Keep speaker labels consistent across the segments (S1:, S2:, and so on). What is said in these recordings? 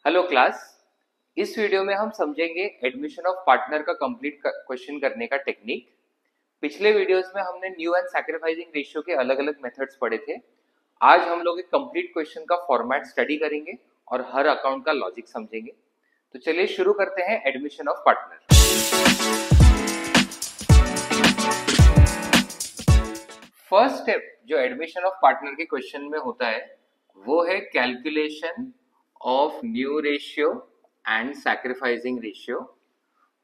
S1: Hello class. इस video में हम समझेंगे एडमिशन ऑफ पार्टनर का कंप्लीट क्वेश्चन करने का टेक्निक। पिछले वीडियोस में हमने न्यू एंड सैक्रिफाइसिंग रेशियो के अलग अलग मेथड्स पढ़े थे। आज हम लोग एक कंप्लीट क्वेश्चन का फॉर्मेट स्टडी करेंगे और हर अकाउंट का लॉजिक समझेंगे। तो चलिए शुरू करते हैं admission of partner. First step जो एडमिशन ऑफ पार्टनर के क्वेश्चन में होता है वो है calculation of new ratio and sacrificing ratio.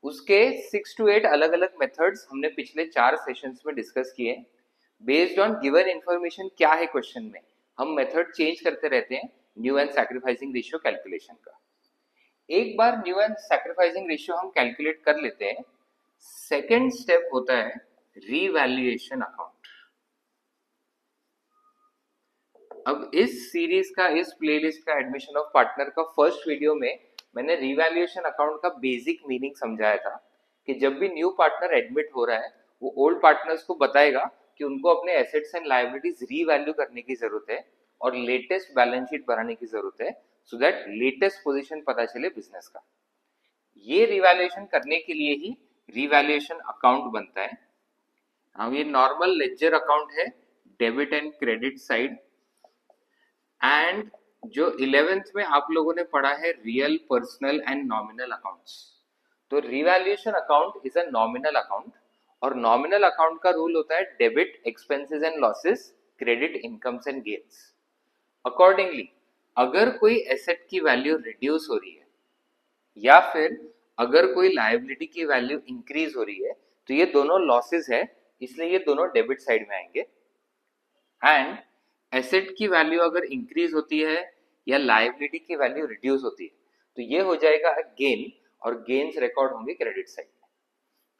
S1: उसके 6 to 8 अलग अलग मेथड्स हमने पिछले 4 सेशंस में डिस्कस किए। बेस्ड ऑन गिवन इंफॉर्मेशन क्या है क्वेश्चन में, हम मेथड चेंज करते रहते हैं new and sacrificing ratio calculation का। एक बार न्यू एंड सैक्रिफाइसिंग रेशियो हम कैलकुलेट कर लेते हैं, सेकेंड स्टेप होता है रीवैल्यूएशन अकाउंट। अब इस सीरीज का, इस प्लेलिस्ट का एडमिशन ऑफ पार्टनर का फर्स्ट वीडियो में मैंने रिवैल्यूएशन अकाउंट का बेसिक मीनिंग समझाया था कि जब भी न्यू पार्टनर एडमिट हो रहा है वो ओल्ड पार्टनर्स को बताएगा कि उनको अपने एसेट्स एंड लायबिलिटीज रीवैल्यू करने की जरूरत है और लेटेस्ट बैलेंस शीट बनाने की जरूरत है, सो दैट लेटेस्ट पोजीशन पता चले बिजनेस का। ये रिवैल्यूएशन करने के लिए ही रिवैल्यूएशन अकाउंट बनता है। अब ये नॉर्मल लेजर अकाउंट है, debit and credit side. And जो 11th में आप लोगों ने पढ़ा है real, personal and nominal accounts. तो revaluation account is a nominal account और नॉमिनल अकाउंट का रूल होता है debit expenses and losses, credit incomes and gains. Accordingly अगर कोई एसेट की वैल्यू रिड्यूस हो रही है या फिर अगर कोई लायबिलिटी की वैल्यू इंक्रीज हो रही है तो ये दोनों लॉसेस है, इसलिए ये दोनों डेबिट साइड में आएंगे। एंड एसेट की वैल्यू अगर इंक्रीज होती है या लायबिलिटी की वैल्यू रिड्यूस होती है तो ये हो जाएगा गेन और गेन्स रिकॉर्ड होंगे क्रेडिट साइड में।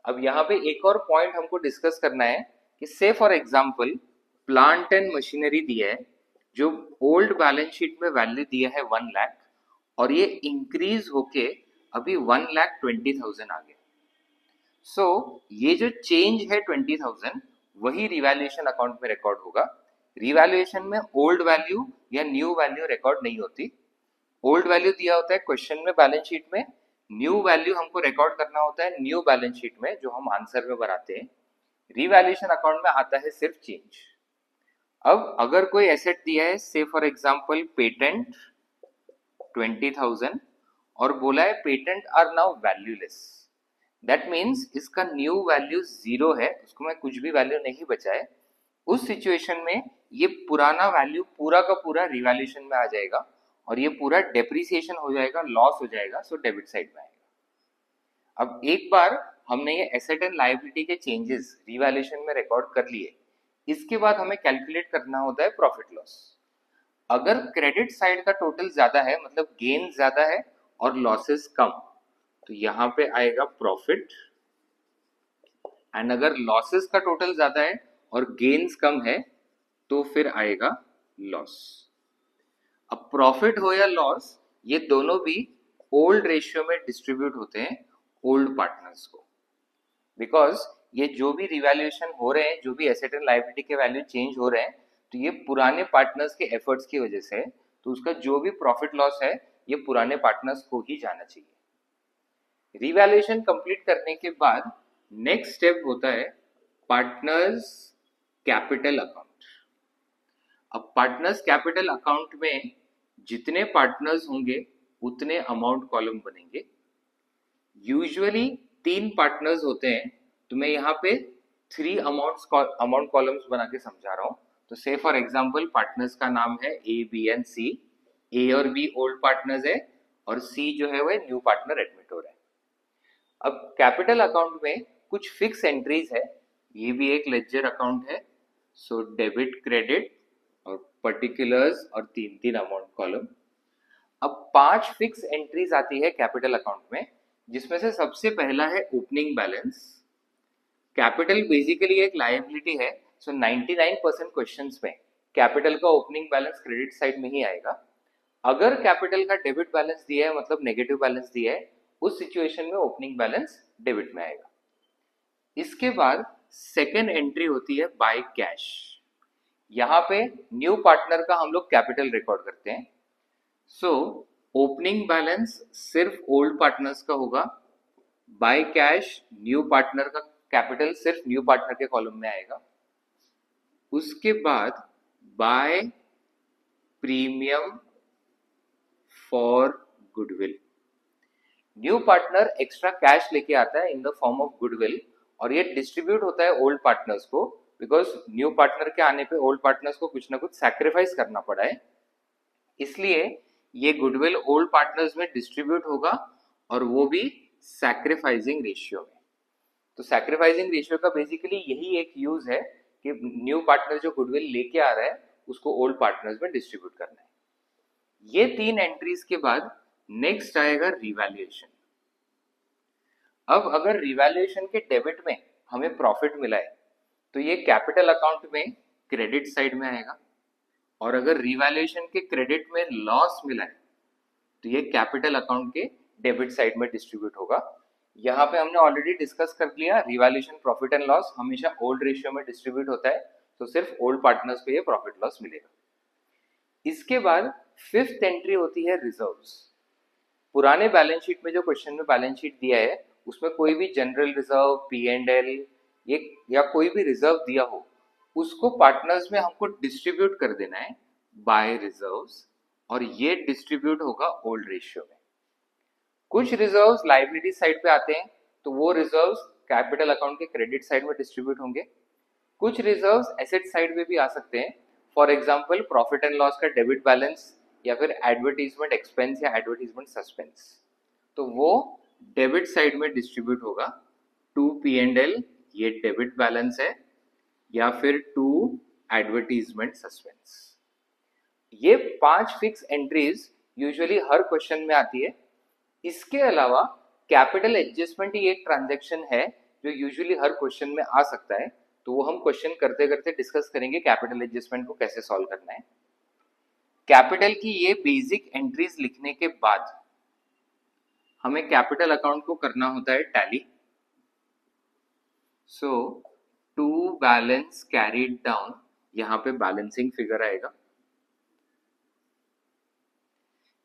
S1: अब यहाँ पे एक और पॉइंट हमको डिस्कस करना है कि से for example plant and machinery दिया है, जो ओल्ड बैलेंस शीट में वैल्यू दिया है 1 लाख और ये इंक्रीज होके अभी 1,20,000 आ गया। सो ये जो चेंज है 20,000 वही रिवैल्यूएशन अकाउंट में रिकॉर्ड होगा। रिवैल्यूएशन में ओल्ड वैल्यू या न्यू वैल्यू रिकॉर्ड नहीं होती। ओल्ड वैल्यू दिया होता है क्वेश्चन में बैलेंस शीट में, न्यू वैल्यू हमको रिकॉर्ड करना होता है न्यू बैलेंस शीट में जो हम आंसर में बनाते हैं। रिवैल्यूएशन अकाउंट में आता है सिर्फ चेंज। अब अगर कोई एसेट दिया है से फॉर एग्जांपल पेटेंट 20,000 और बोला है patent are now valueless, that means इसका न्यू वैल्यू 0 है, उसको मैं कुछ भी वैल्यू नहीं बचा है। उस सिचुएशन में ये पुराना वैल्यू पूरा का पूरा रिवैल्यूएशन में आ जाएगा और ये पूरा डेप्रिसिएशन हो जाएगा, लॉस हो जाएगा, सो डेबिट साइड में आएगा। अब एक बार हमने ये एसेट एंड लायबिलिटी के चेंजेस रिवैल्यूएशन में रिकॉर्ड कर लिए, इसके बाद हमें कैलकुलेट करना होता है प्रॉफिट लॉस। अगर क्रेडिट साइड का टोटल ज्यादा है, मतलब गेन ज्यादा है और लॉसेस कम, तो यहाँ पे आएगा प्रॉफिट। एंड अगर लॉसेस का टोटल ज्यादा है और गेन्स कम है तो फिर आएगा लॉस। अब प्रॉफिट हो या लॉस, ये दोनों भी ओल्ड रेशियो में डिस्ट्रीब्यूट होते हैं ओल्ड पार्टनर्स को, बिकॉज ये जो भी रिवैल्यूएशन हो रहे हैं, जो भी एसेट एंड लायबिलिटी के वैल्यू चेंज हो रहे हैं, तो ये पुराने पार्टनर्स के एफर्ट्स की वजह से, तो उसका जो भी प्रॉफिट लॉस है ये पुराने पार्टनर्स को ही जाना चाहिए। रिवैल्यूएशन कंप्लीट करने के बाद नेक्स्ट स्टेप होता है पार्टनर्स कैपिटल अकाउंट। अब पार्टनर्स कैपिटल अकाउंट में जितने पार्टनर्स होंगे उतने अमाउंट कॉलम बनेंगे। यूजुअली 3 पार्टनर्स होते हैं, तो मैं यहाँ पे 3 अमाउंट कॉलम्स बना के समझा रहा हूँ। तो से फॉर एग्जांपल पार्टनर्स का नाम है ए, बी एंड सी। ए और बी ओल्ड पार्टनर्स है और सी जो है वह न्यू पार्टनर एडमिट हो रहा है। अब कैपिटल अकाउंट में कुछ फिक्स एंट्रीज है, ये भी एक लेजर अकाउंट है, सो डेबिट, क्रेडिट और पर्टिकुलर्स और 3 अमाउंट कॉलम। अब 5 फिक्स एंट्रीज आती है कैपिटल अकाउंट में, जिसमें से सबसे पहला है ओपनिंग बैलेंस। कैपिटल बेसिकली एक लायबिलिटी है, सो 99% क्वेश्चंस में कैपिटल का ओपनिंग बैलेंस क्रेडिट साइड में ही आएगा। अगर कैपिटल का डेबिट बैलेंस दिया है, मतलब नेगेटिव बैलेंस दिया है, उस सिचुएशन में ओपनिंग बैलेंस डेबिट में आएगा। इसके बाद सेकेंड एंट्री होती है बाय कैश। यहाँ पे न्यू पार्टनर का हम लोग कैपिटल रिकॉर्ड करते हैं। सो ओपनिंग बैलेंस सिर्फ ओल्ड पार्टनर्स का होगा, बाय कैश न्यू पार्टनर का कैपिटल सिर्फ न्यू पार्टनर के कॉलम में आएगा। उसके बाद by premium for goodwill, new partner extra cash लेके आता है in the form of goodwill और ये डिस्ट्रीब्यूट होता है ओल्ड पार्टनर्स को, बिकॉज न्यू पार्टनर के आने पे ओल्ड पार्टनर्स को कुछ ना कुछ सैक्रिफाइस करना पड़ा है, इसलिए ये गुडविल ओल्ड पार्टनर्स में डिस्ट्रीब्यूट होगा और वो भी सैक्रिफाइसिंग रेशियो में। तो सैक्रिफाइसिंग रेशियो का बेसिकली यही एक यूज है कि न्यू पार्टनर जो गुडविल लेके आ रहा है उसको ओल्ड पार्टनर्स में डिस्ट्रीब्यूट करना है। ये 3 एंट्रीज के बाद नेक्स्ट आएगा रिवैल्यूएशन। अब अगर रिवैल्यूएशन के डेबिट में हमें प्रॉफिट मिला है तो ये कैपिटल अकाउंट में क्रेडिट साइड में आएगा, और अगर रिवैल्यूएशन के क्रेडिट में लॉस मिला है तो ये कैपिटल अकाउंट के डेबिट साइड में डिस्ट्रीब्यूट होगा। यहाँ पे हमने ऑलरेडी डिस्कस कर लिया, रिवैल्यूएशन प्रॉफिट एंड लॉस हमेशा ओल्ड रेशियो में डिस्ट्रीब्यूट होता है, तो सिर्फ ओल्ड पार्टनर्स को ये प्रॉफिट लॉस मिलेगा। इसके बाद फिफ्थ एंट्री होती है रिजर्व्स। पुराने बैलेंस शीट में जो क्वेश्चन में बैलेंस शीट दिया है उसमें कोई भी जनरल रिजर्व, P&L या कोई भी रिजर्व दिया हो उसको पार्टनर्स में हमको डिस्ट्रीब्यूट कर देना है बाय रिजर्व्स, और ये डिस्ट्रीब्यूट होगा ओल्ड रेशियो में। कुछ रिजर्व्स लायबिलिटी साइड पे आते हैं तो वो रिजर्व्स कैपिटल अकाउंट के क्रेडिट साइड में डिस्ट्रीब्यूट होंगे। कुछ रिजर्व्स एसेट साइड में भी आ सकते हैं, for example profit and loss का डेबिट बैलेंस या फिर एडवर्टीजमेंट एक्सपेंस या एडवर्टीजमेंट सस्पेंस, तो वो डेबिट साइड में डिस्ट्रीब्यूट होगा टू P&L, ये डेबिट बैलेंस है, या फिर टू एडवर्टीजमेंट सस्पेंस। ये 5 फिक्स एंट्रीज यूजुअली हर क्वेश्चन में आती है। इसके अलावा कैपिटल एडजस्टमेंट ही एक ट्रांजैक्शन है जो यूजुअली हर क्वेश्चन में आ सकता है, तो वो हम क्वेश्चन करते करते डिस्कस करेंगे कैपिटल एडजस्टमेंट को कैसे सॉल्व करना है। कैपिटल की ये बेसिक एंट्रीज लिखने के बाद हमें कैपिटल अकाउंट को करना होता है tally. So to balance carried down, यहां पे बैलेंसिंग फिगर आएगा।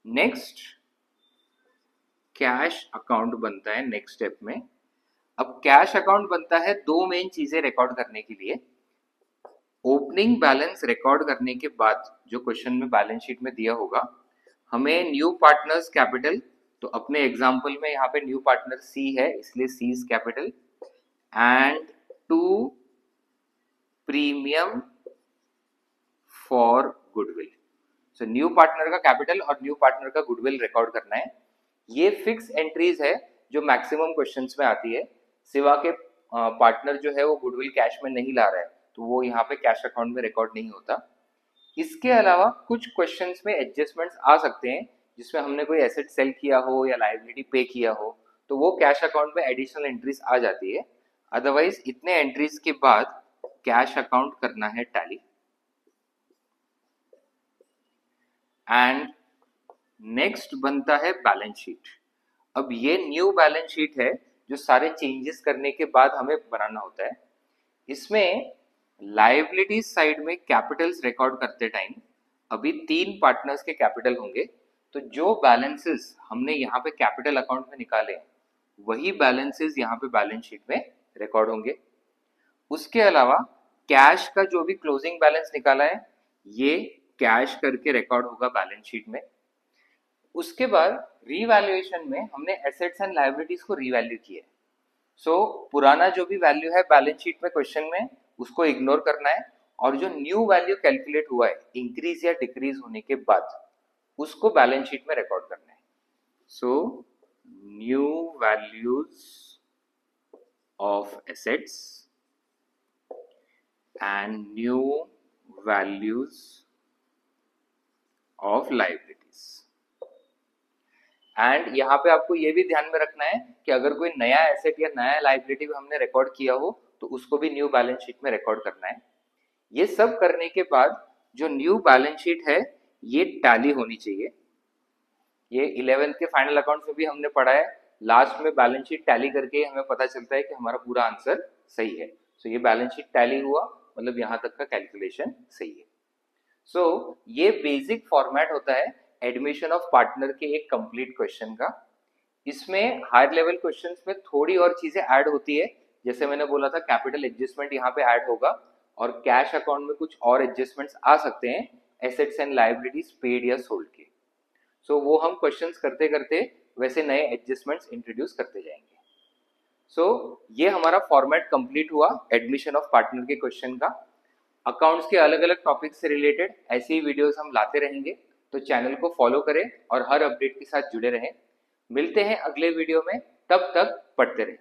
S1: नेक्स्ट कैश अकाउंट बनता है नेक्स्ट स्टेप में। अब कैश अकाउंट बनता है दो मेन चीजें रिकॉर्ड करने के लिए। ओपनिंग बैलेंस रिकॉर्ड करने के बाद जो क्वेश्चन में बैलेंस शीट में दिया होगा, हमें न्यू पार्टनर्स कैपिटल, तो अपने एग्जांपल में यहाँ पे न्यू पार्टनर C है इसलिए C is capital, and to premium for goodwill. So new partner का कैपिटल और न्यू पार्टनर का गुडविल रिकॉर्ड करना है। ये फिक्स एंट्रीज है जो मैक्सिमम क्वेश्चंस में आती है, सिवा के पार्टनर जो है वो गुडविल कैश में नहीं ला रहा है तो वो यहाँ पे कैश अकाउंट में रिकॉर्ड नहीं होता। इसके अलावा कुछ क्वेश्चंस में एडजस्टमेंट्स आ सकते हैं जिसमें हमने कोई एसेट सेल किया हो या लायबिलिटी पे किया हो, तो वो कैश अकाउंट में एडिशनल एंट्रीज आ जाती है। अदरवाइज इतने एंट्रीज के बाद कैश अकाउंट करना है टैली। एंड नेक्स्ट बनता है बैलेंस शीट। अब ये न्यू बैलेंस शीट है जो सारे चेंजेस करने के बाद हमें बनाना होता है। इसमें लायबिलिटी साइड में कैपिटल्स रिकॉर्ड करते टाइम अभी 3 पार्टनर्स के कैपिटल होंगे, तो जो बैलेंसेस हमने यहाँ पे कैपिटल अकाउंट में निकाले वही बैलेंसेस यहाँ पे बैलेंस शीट में रिकॉर्ड होंगे। उसके अलावा कैश का जो भी क्लोजिंग बैलेंस निकाला है ये कैश करके रिकॉर्ड होगा बैलेंस शीट में। उसके बाद रीवैल्यूएशन में हमने एसेट्स एंड लायबिलिटीज को रीवैल्यू किया है। सो पुराना जो भी वैल्यू है बैलेंस शीट में क्वेश्चन में उसको इग्नोर करना है, और जो न्यू वैल्यू कैलकुलेट हुआ है इंक्रीज या डिक्रीज होने के बाद उसको बैलेंस शीट में रिकॉर्ड करना है। So new values of assets and new values of liabilities. And यहाँ पे आपको ये भी ध्यान में रखना है कि अगर कोई नया एसेट या नया लायबिलिटी हमने रिकॉर्ड किया हो तो उसको भी न्यू बैलेंस शीट में रिकॉर्ड करना है। ये सब करने के बाद जो न्यू बैलेंस शीट है ये टैली होनी चाहिए। ये 11th के फाइनल अकाउंट्स में भी हमने पढ़ा है, लास्ट में बैलेंस शीट टैली करके हमें पता चलता है कि हमारा पूरा आंसर सही है। सो ये बैलेंस शीट टैली हुआ, मतलब यहाँ तक का कैलकुलेशन सही है। सो ये बेसिक फॉर्मेट होता है एडमिशन ऑफ पार्टनर के एक कंप्लीट क्वेश्चन का। इसमें हायर लेवल क्वेश्चंस में थोड़ी और चीजें ऐड होती है, जैसे मैंने बोला था कैपिटल एडजस्टमेंट यहाँ पे ऐड होगा, और कैश अकाउंट में कुछ और एडजस्टमेंट्स आ सकते हैं एसेट्स एंड लायबिलिटीज पेड या सोल्ड के। सो वो हम क्वेश्चंस करते करते वैसे नए एडजस्टमेंट्स इंट्रोड्यूस करते जाएंगे। सो ये हमारा फॉर्मेट कंप्लीट हुआ एडमिशन ऑफ पार्टनर के क्वेश्चन का। अकाउंट्स के अलग अलग टॉपिक से रिलेटेड ऐसे ही वीडियोस हम लाते रहेंगे, तो चैनल को फॉलो करें और हर अपडेट के साथ जुड़े रहें। मिलते हैं अगले वीडियो में, तब तक पढ़ते रहें।